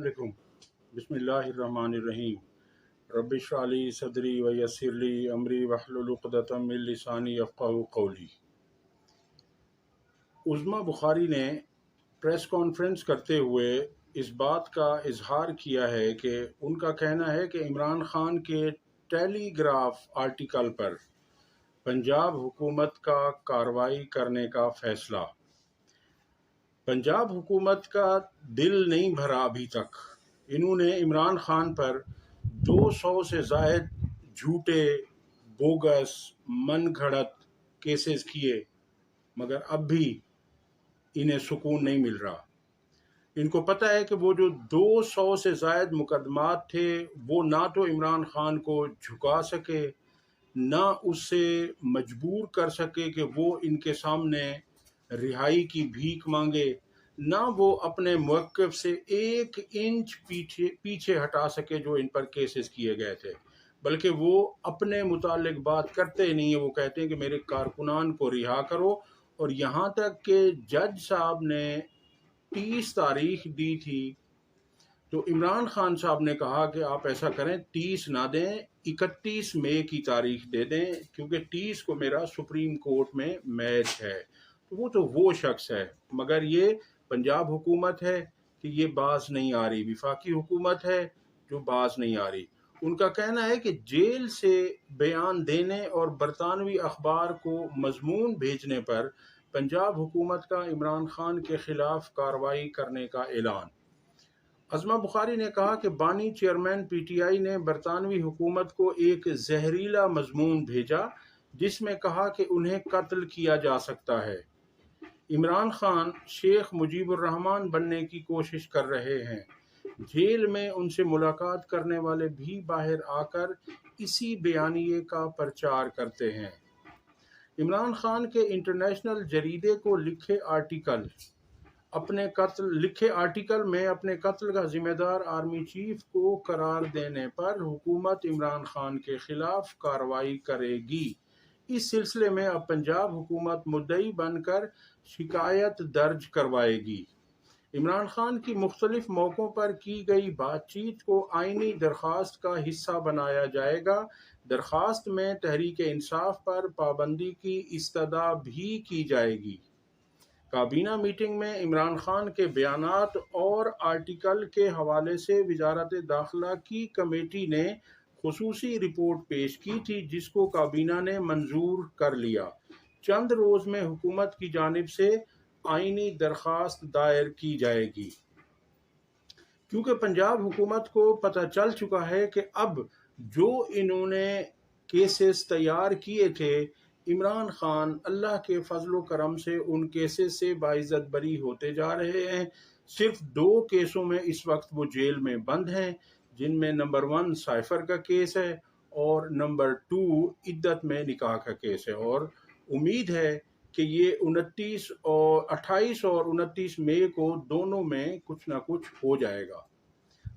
अलैकुम। बिस्मिल्लाहिर्रहमानिर्रहीम। रब्बि इश्रह ली सदरी व यस्सिर ली अमरी वहलुल उक़दतम मिन लिसानी यफ़क़हू क़ौली। उज़्मा बुखारी ने प्रेस कॉन्फ्रेंस करते हुए इस बात का इजहार किया है कि उनका कहना है कि इमरान खान के टेलीग्राफ आर्टिकल पर पंजाब हुकूमत का कार्रवाई करने का फैसला। पंजाब हुकूमत का दिल नहीं भरा अभी तक। इन्होंने इमरान खान पर 200 से ज़ायद झूठे, बोगस, मन घड़त केसेस किए, मगर अब भी इन्हें सुकून नहीं मिल रहा। इनको पता है कि वो जो 200 से ज़ायद मुकदमात थे वो ना तो इमरान खान को झुका सके, ना उससे मजबूर कर सके कि वो इनके सामने रिहाई की भीख मांगे, ना वो अपने मौक़िफ़ से 1 इंच पीछे हटा सके जो इन पर केसेस किए गए थे, बल्कि वो अपने मुतालिक बात करते ही नहीं है। वो कहते हैं कि मेरे कारकुनान को रिहा करो, और यहाँ तक कि जज साहब ने 30 तारीख दी थी तो इमरान खान साहब ने कहा कि आप ऐसा करें, 30 ना दें, 31 मई की तारीख दे दें, क्योंकि 30 को मेरा सुप्रीम कोर्ट में मैच है। तो वो शख्स है, मगर ये पंजाब हुकूमत है कि ये बाज नहीं आ रही, विफाकी हुकूमत है जो बाज नहीं आ रही। उनका कहना है कि जेल से बयान देने और बरतानवी अखबार को मजमून भेजने पर पंजाब हुकूमत का इमरान खान के खिलाफ कार्रवाई करने का ऐलान। अज़मा बुखारी ने कहा कि बानी चेयरमैन पीटीआई ने बरतानवी हुकूमत को एक जहरीला मजमून भेजा जिसमें कहा कि उन्हें कत्ल किया जा सकता है। इमरान खान शेख मुजीबुर रहमान बनने की कोशिश कर रहे हैं। जेल में उनसे मुलाकात करने वाले भी बाहर आकर इसी बयानिए का प्रचार करते हैं। इमरान खान के इंटरनेशनल जरीदे को लिखे आर्टिकल में अपने कत्ल का जिम्मेदार आर्मी चीफ को करार देने पर हुकूमत इमरान खान के खिलाफ कार्रवाई करेगी। इस सिलसिले में अब पंजाब हुकूमत मुद्दई बनकर शिकायत दर्ज करवाएगी। इमरान खान की मुख्तलिफ मौक़ों पर की गई बातचीत को आईनी दरख्वास्त का हिस्सा बनाया जाएगा। दरख्वास्त में तहरीक इंसाफ पर पाबंदी की इस्तदा भी की जाएगी। काबीना मीटिंग में इमरान खान के बयानात और आर्टिकल के हवाले से वजारत दाखिला की कमेटी ने खुसूसी रिपोर्ट पेश की थी, जिसको काबीना ने मंजूर कर लिया। चंद रोज़ में हुकूमत की जानिब से आईनी दरख्वास्त दायर की जाएगी, क्योंकि पंजाब हुकूमत को पता चल चुका है कि अब जो इन्होंने केसेस तैयार किए थे, इमरान खान अल्लाह के फजलो करम से उन केसेस से बाइज्जत बरी होते जा रहे हैं। सिर्फ 2 केसों में इस वक्त वो जेल में बंद हैं, जिनमें नंबर 1 साइफर का केस है और नंबर 2 इद्दत में निकाह का केस है। और उम्मीद है कि ये 28 और 29 मई को दोनों में कुछ ना कुछ हो जाएगा।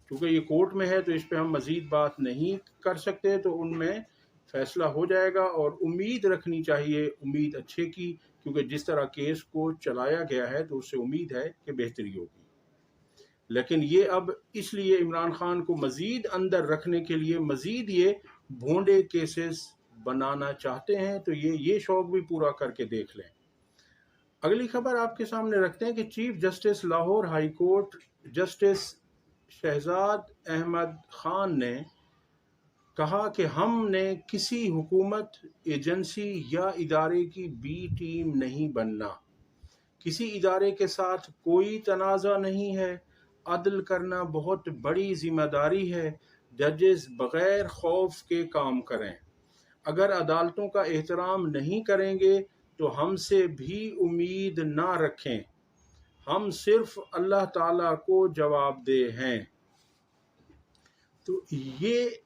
क्योंकि ये कोर्ट में है तो इस पर हम मज़ीद बात नहीं कर सकते, तो उनमें फैसला हो जाएगा। और उम्मीद रखनी चाहिए, उम्मीद अच्छे की, क्योंकि जिस तरह केस को चलाया गया है तो उससे उम्मीद है कि बेहतरी होगी। लेकिन ये अब इसलिए इमरान खान को मज़ीद अंदर रखने के लिए मज़ीद ये भोंडे केसेस बनाना चाहते हैं, तो ये शौक भी पूरा करके देख लें। अगली खबर आपके सामने रखते हैं कि chief justice Lahore high court justice Shahzad Ahmad Khan ने कहा कि हमने किसी हुकूमत, एजेंसी या इदारे की बी टीम नहीं बनना। किसी इदारे के साथ कोई तनाज़ा नहीं है। अदल करना बहुत बड़ी जिम्मेदारी है। जजेस बग़ैर खौफ के काम करें। अगर अदालतों का एहतराम नहीं करेंगे तो हमसे भी उम्मीद ना रखें। हम सिर्फ अल्लाह ताला को जवाबदेह हैं। तो ये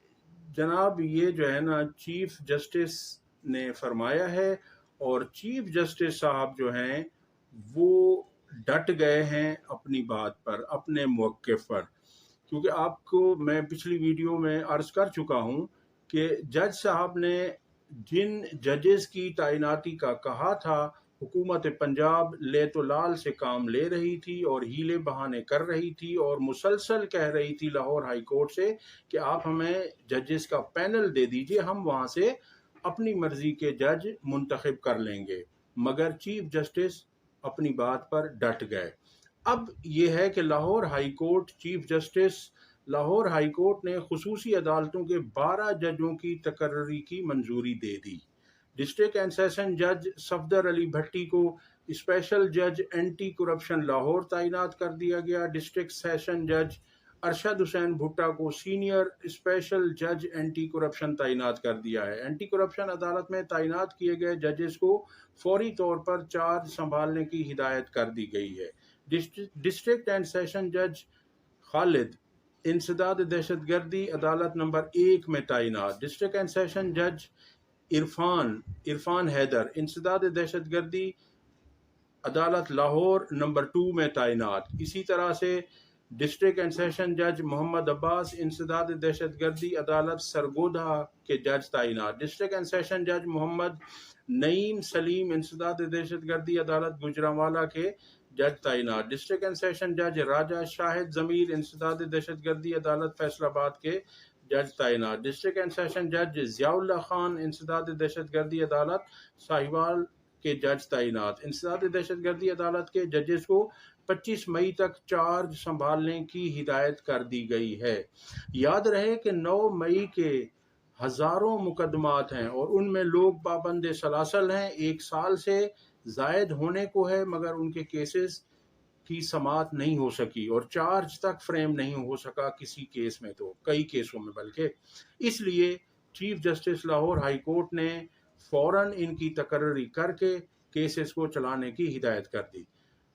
जनाब, ये जो है ना, चीफ जस्टिस ने फरमाया है, और चीफ जस्टिस साहब जो हैं वो डट गए हैं अपनी बात पर, अपने मौक़िफ़ पर। क्योंकि आपको मैं पिछली वीडियो में अर्ज़ कर चुका हूँ कि जज साहब ने जिन जजेस की तैनाती का कहा था हुकूमत पंजाब ले तो लाल से काम ले रही थी और हीले बहाने कर रही थी और मुसलसल कह रही थी लाहौर हाई कोर्ट से कि आप हमें जजेस का पैनल दे दीजिए, हम वहाँ से अपनी मर्जी के जज मुंतखब कर लेंगे। मगर चीफ जस्टिस अपनी बात पर डट गए। अब ये है कि Lahore high court, chief justice Lahore high court ने खुसूसी अदालतों के 12 जजों की तकर्री की मंजूरी दे दी। डिस्ट्रिक्ट एंड सेशन जज सफदर अली भट्टी को स्पेशल जज एंटी करप्शन लाहौर तैनात कर दिया गया। डिस्ट्रिक्ट सेशन जज अरशद हुसैन भुट्टा को सीनियर स्पेशल जज एंटी करप्शन तैनात कर दिया है। एंटी करप्शन अदालत में तैनात किए गए जजेस को फौरी तौर पर चार्ज संभालने की हिदायत कर दी गई है। डिस्ट्रिक्ट एंड सेशन जज खालिद इंसदाद दहशतगर्दी अदालत नंबर 1 में तैनात। डिस्ट्रिक्ट एंड सेशन जज इरफान हैदर इंसदाद दहशतगर्दी अदालत लाहौर नंबर 2 में तैनात। इसी तरह से डिस्ट्रिक्ट एंड सेशन जज मोहम्मद अब्बास इंसदाद दहशतगर्दी अदालत सरगोधा के जज तैनात। डिस्ट्रिक्ट एंड सेशन जज मोहम्मद नईम सलीम इंसदाद दहशतगर्दी अदालत गुजरांवाला के जज तैनात। डिस्ट्रिक्ट एंड सेशन जज राजा शाहिद जमीर इंसदाद दहशतगर्दी अदालत फैसलाबाद के जज तैनात। डिस्ट्रिक्ट एंड सेशन जज जियाउल्लाह खान इंसदाद दहशतगर्दी अदालत साहिवाल के जज तैनात। इंसदाद दहशतगर्दी अदालत के जजेस को 25 मई तक चार्ज संभालने की हिदायत कर दी गई है। याद रहे कि 9 मई के हजारों मुकदमात हैं और उनमें लोग पाबंद सलासल हैं, 1 साल से जायद होने को है, मगर उनके केसेस की समाअत नहीं हो सकी और चार्ज तक फ्रेम नहीं हो सका किसी केस में, तो कई केसों में बल्कि। इसलिए chief justice Lahore high court ने फौरन इनकी तकर्री करके केसेस को चलाने की हिदायत कर दी।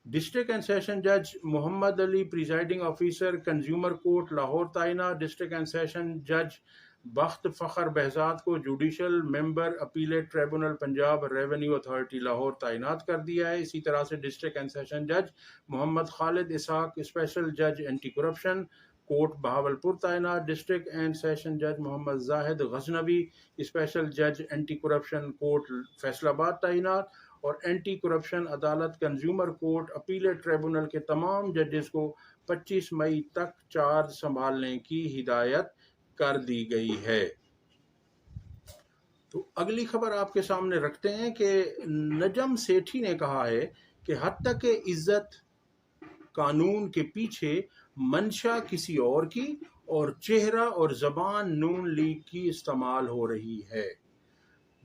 डिस्ट्रिक्ट एंड सेशन जज Mohammad Ali presiding officer consumer court Lahore तैनात। डिस्ट्रिक्ट एंड सेशन जज बख्त फ़खर बहजाद को judicial member appellate tribunal Punjab revenue authority Lahore तैनात कर दिया है। इसी तरह से डिस्ट्रिक्ट एंड सेशन जज मोहम्मद खालिद इसाक स्पेशल जज एंटी करप्शन कोर्ट बहावलपुर तैनात। डिस्ट्रिक्ट एंड सेशन जज मोहम्मद जाहिद गजनवी स्पेशल जज एंटी करप्शन कोर्ट फैसलाबाद तैनात। और एंटी करप्शन अदालत कंज्यूमर कोर्ट अपीलेट ट्रिब्यूनल के तमाम जजेस को 25 मई तक चार्ज संभालने की हिदायत कर दी गई है। तो अगली खबर आपके सामने रखते हैं कि नजम सेठी ने कहा है कि हत्या के इज्जत कानून के पीछे मंशा किसी और की और चेहरा और जबान नून लीग की इस्तेमाल हो रही है।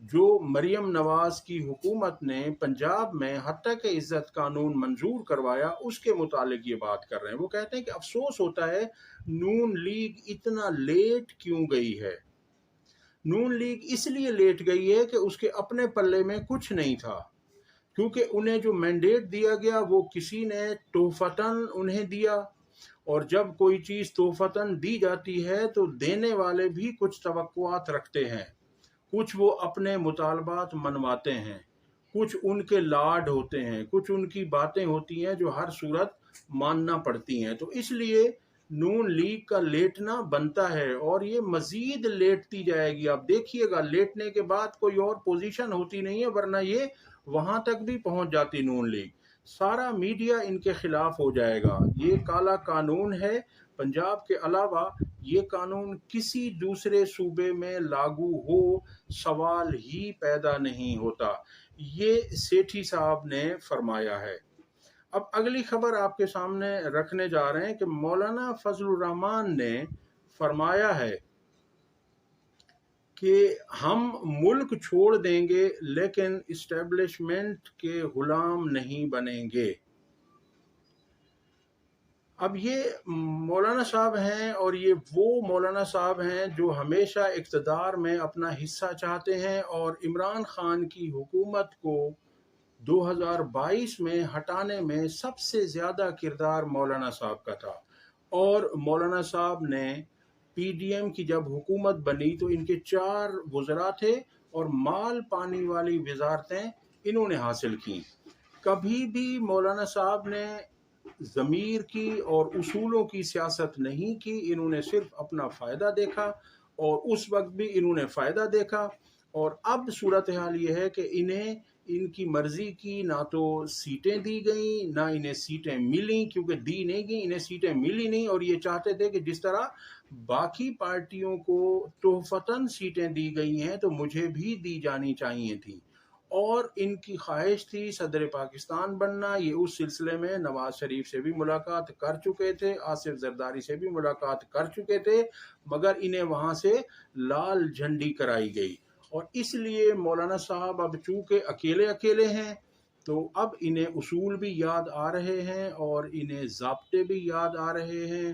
जो मरियम नवाज की हुकूमत ने पंजाब में हत्या के इज्जत कानून मंजूर करवाया, उसके मुतालिक ये बात कर रहे हैं। वो कहते हैं कि अफसोस होता है नून लीग इतना लेट क्यों गई है। नून लीग इसलिए लेट गई है कि उसके अपने पल्ले में कुछ नहीं था, क्योंकि उन्हें जो मैंडेट दिया गया वो किसी ने तोहफतन उन्हें दिया, और जब कोई चीज़ तोहफतन दी जाती है तो देने वाले भी कुछ तवक्कुआत रखते हैं। कुछ वो अपने मुतालबात मनवाते हैं, कुछ उनके लाड होते हैं, कुछ उनकी बातें होती हैं जो हर सूरत मानना पड़ती हैं। तो इसलिए नून लीग का लेटना बनता है और ये मजीद लेटती जाएगी। आप देखिएगा, लेटने के बाद कोई और पोजीशन होती नहीं है, वरना ये वहां तक भी पहुंच जाती नून लीग। सारा मीडिया इनके खिलाफ हो जाएगा। ये काला कानून है। पंजाब के अलावा ये कानून किसी दूसरे सूबे में लागू हो सवाल ही पैदा नहीं होता, ये सेठी साहब ने फरमाया है। अब अगली खबर आपके सामने रखने जा रहे हैं कि मौलाना फजलुर रहमान ने फरमाया है कि हम मुल्क छोड़ देंगे लेकिन इस्टेब्लिशमेंट के गुलाम नहीं बनेंगे। अब ये मौलाना साहब हैं और ये वो मौलाना साहब हैं जो हमेशा इक़्तिदार में अपना हिस्सा चाहते हैं, और इमरान खान की हुकूमत को 2022 में हटाने में सबसे ज़्यादा किरदार मौलाना साहब का था। और मौलाना साहब ने पीडीएम की जब हुकूमत बनी तो इनके 4 वज़रा थे और माल पानी वाली वजारतें इन्होंने हासिल की। कभी भी मौलाना साहब ने ज़मीर की और उसूलों की सियासत नहीं की, इन्होंने सिर्फ अपना फ़ायदा देखा और उस वक्त भी इन्होंने फ़ायदा देखा। और अब सूरत हाल ये है कि इन्हें ان کی مرضی کی نہ تو سیٹیں دی گئیں نہ انہیں سیٹیں ملیں، کیونکہ دی نہیں گئیں، انہیں سیٹیں ملی نہیں، اور یہ چاہتے تھے کہ جس طرح باقی پارٹیوں کو تحفتاً سیٹیں دی گئی ہیں تو مجھے بھی دی جانی چاہیے تھیں، اور ان کی خواہش تھی صدر پاکستان بننا۔ یہ اس سلسلے میں نواز شریف سے بھی ملاقات کر چکے تھے، آصف زرداری سے بھی ملاقات کر چکے تھے، مگر انہیں وہاں سے لال جھنڈی کرائی گئی، اور اس لیے مولانا صاحب اب چونکہ اکیلے ہیں تو اب انہیں اصول بھی یاد آ رہے ہیں اور انہیں ضابطے بھی یاد آ رہے ہیں،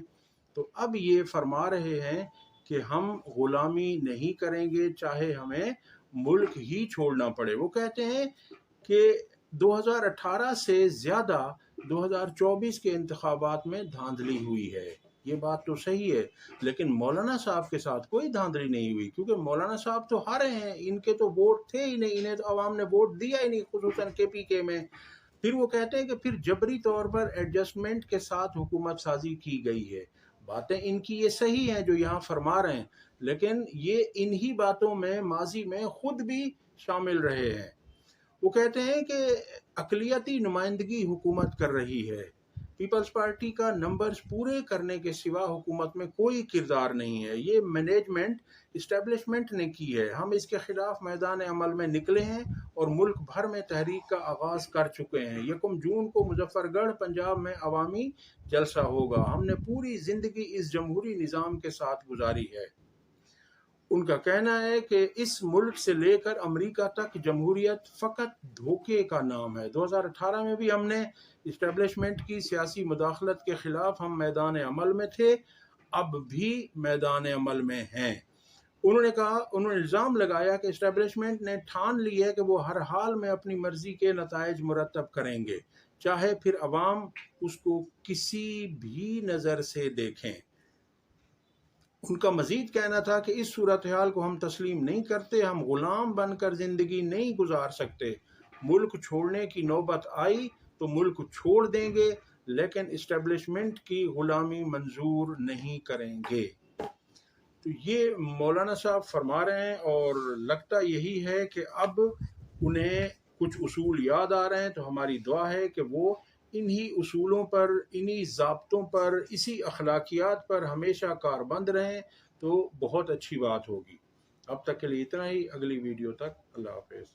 تو اب یہ فرما رہے ہیں کہ ہم غلامی نہیں کریں گے چاہے ہمیں ملک ہی چھوڑنا پڑے۔ وہ کہتے ہیں کہ 2018 سے زیادہ 2024 کے انتخابات میں دھاندلی ہوئی ہے۔ یہ بات تو صحیح ہے، لیکن مولانا صاحب کے ساتھ کوئی دھاندلی نہیں ہوئی، کیونکہ مولانا صاحب تو ہارے ہیں، ان کے تو ووٹ تھے ہی نہیں، انہیں تو عوام نے ووٹ دیا ہی نہیں، خصوصاً KPK میں۔ پھر وہ کہتے ہیں کہ پھر جبری طور پر ایڈجسٹمنٹ کے ساتھ حکومت سازی کی گئی ہے۔ باتیں ان کی یہ صحیح ہیں جو یہاں فرما رہے ہیں، لیکن یہ انہی باتوں میں ماضی میں خود بھی شامل رہے ہیں۔ وہ کہتے ہیں کہ اقلیتی نمائندگی حکومت کر رہی ہے، پیپلز پارٹی کا نمبرز پورے کرنے کے سوا حکومت میں کوئی کردار نہیں ہے، یہ مینجمنٹ اسٹیبلشمنٹ نے کی ہے۔ ہم اس کے خلاف میدان عمل میں نکلے ہیں اور ملک بھر میں تحریک کا آغاز کر چکے ہیں۔ 1 جون کو مظفر گڑھ پنجاب میں عوامی جلسہ ہوگا۔ ہم نے پوری زندگی اس جمہوری نظام کے ساتھ گزاری ہے۔ ان کا کہنا ہے کہ اس ملک سے لے کر امریکہ تک جمہوریت فقط دھوکے کا نام ہے۔ 2018 میں بھی ہم نے اسٹیبلشمنٹ کی سیاسی مداخلت کے خلاف ہم میدان عمل میں تھے، اب بھی میدان عمل میں ہیں۔ انہوں نے الزام لگایا کہ اسٹیبلشمنٹ نے ٹھان لی ہے کہ وہ ہر حال میں اپنی مرضی کے نتائج مرتب کریں گے، چاہے پھر عوام اس کو کسی بھی نظر سے دیکھیں۔ ان کا مزید کہنا تھا کہ اس صورتحال کو ہم تسلیم نہیں کرتے، ہم غلام بن کر زندگی نہیں گزار سکتے۔ ملک چھوڑنے کی نوبت آئی تو ملک چھوڑ دیں گے، لیکن اسٹیبلشمنٹ کی غلامی منظور نہیں کریں گے۔ تو یہ مولانا صاحب فرما رہے ہیں، اور لگتا یہی ہے کہ اب انہیں کچھ اصول یاد آ رہے ہیں، تو ہماری دعا ہے کہ وہ انہی اصولوں پر، انہی ضابطوں پر، اسی اخلاقیات پر ہمیشہ کاربند رہیں تو بہت اچھی بات ہوگی۔ اب تک کے لیے اتنا ہی، اگلی ویڈیو تک اللہ حافظ۔